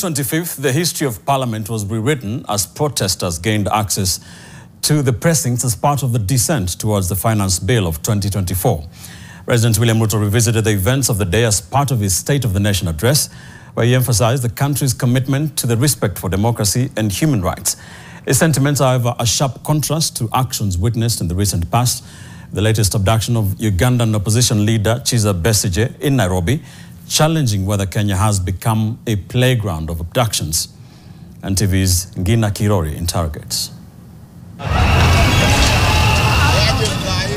25th, the history of Parliament was rewritten as protesters gained access to the precincts as part of the descent towards the Finance Bill of 2024. President William Ruto revisited the events of the day as part of his State of the Nation address, where he emphasized the country's commitment to the respect for democracy and human rights. His sentiments are, however, a sharp contrast to actions witnessed in the recent past. The latest abduction of Ugandan opposition leader Kizza Besigye in Nairobi, challenging whether Kenya has become a playground of abductions. And TV's Ngina Kirori interrogates.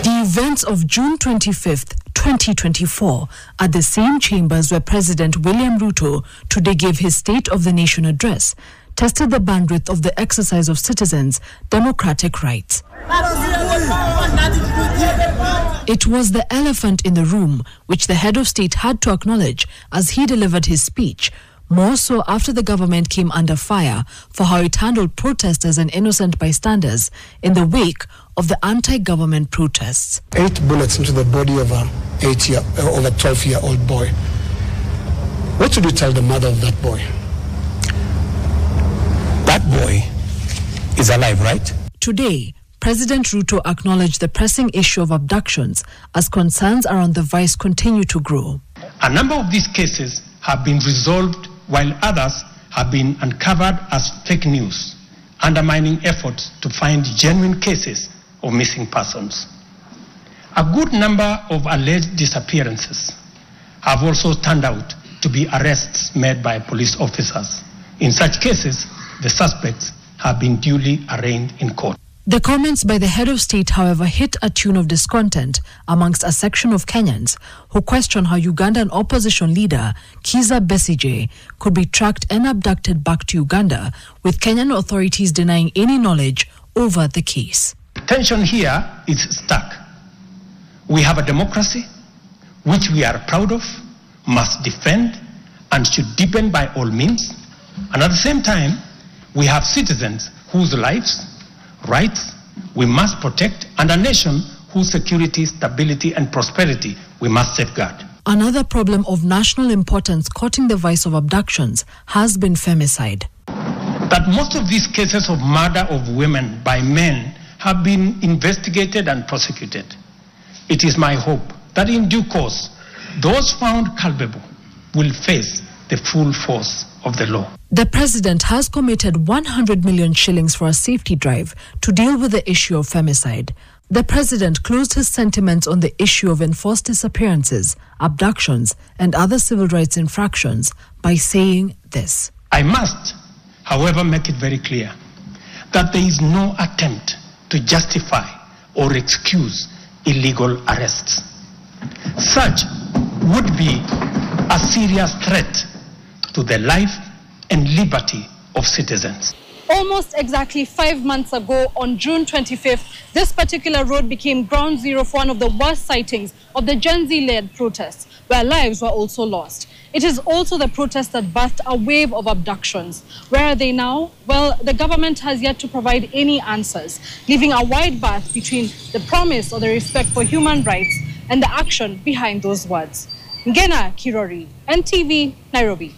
The events of June 25th, 2024 are the same chambers where President William Ruto today gave his State of the Nation address, tested the bandwidth of the exercise of citizens' democratic rights. It was the elephant in the room which the head of state had to acknowledge as he delivered his speech, more so after the government came under fire for how it handled protesters and innocent bystanders in the wake of the anti-government protests. 8 bullets into the body of a 12-year-old boy. What should you tell the mother of that boy? That boy is alive, right? Today, President Ruto acknowledged the pressing issue of abductions as concerns around the vice continue to grow. A number of these cases have been resolved while others have been uncovered as fake news, undermining efforts to find genuine cases of missing persons. A good number of alleged disappearances have also turned out to be arrests made by police officers. In such cases, the suspects have been duly arraigned in court. The comments by the head of state, however, hit a tune of discontent amongst a section of Kenyans who question how Ugandan opposition leader Kizza Besigye could be tracked and abducted back to Uganda, with Kenyan authorities denying any knowledge over the case. Tension here is stuck. We have a democracy which we are proud of, must defend, and should deepen by all means. And at the same time, we have citizens whose lives, rights we must protect, and a nation whose security, stability, and prosperity we must safeguard. Another problem of national importance courting the vice of abductions has been femicide. That most of these cases of murder of women by men have been investigated and prosecuted. It is my hope that in due course, those found culpable will face the full force of the law. The president has committed 100 million shillings for a safety drive to deal with the issue of femicide. The president closed his sentiments on the issue of enforced disappearances, abductions, and other civil rights infractions by saying this. I must, however, make it very clear that there is no attempt to justify or excuse illegal arrests. Such would be a serious threat to the life and liberty of citizens. Almost exactly 5 months ago, on June 25th, this particular road became ground zero for one of the worst sightings of the Gen Z-led protests, where lives were also lost. It is also the protest that birthed a wave of abductions. Where are they now? Well, the government has yet to provide any answers, leaving a wide berth between the promise or the respect for human rights and the action behind those words. Ngina Kirori, NTV, Nairobi.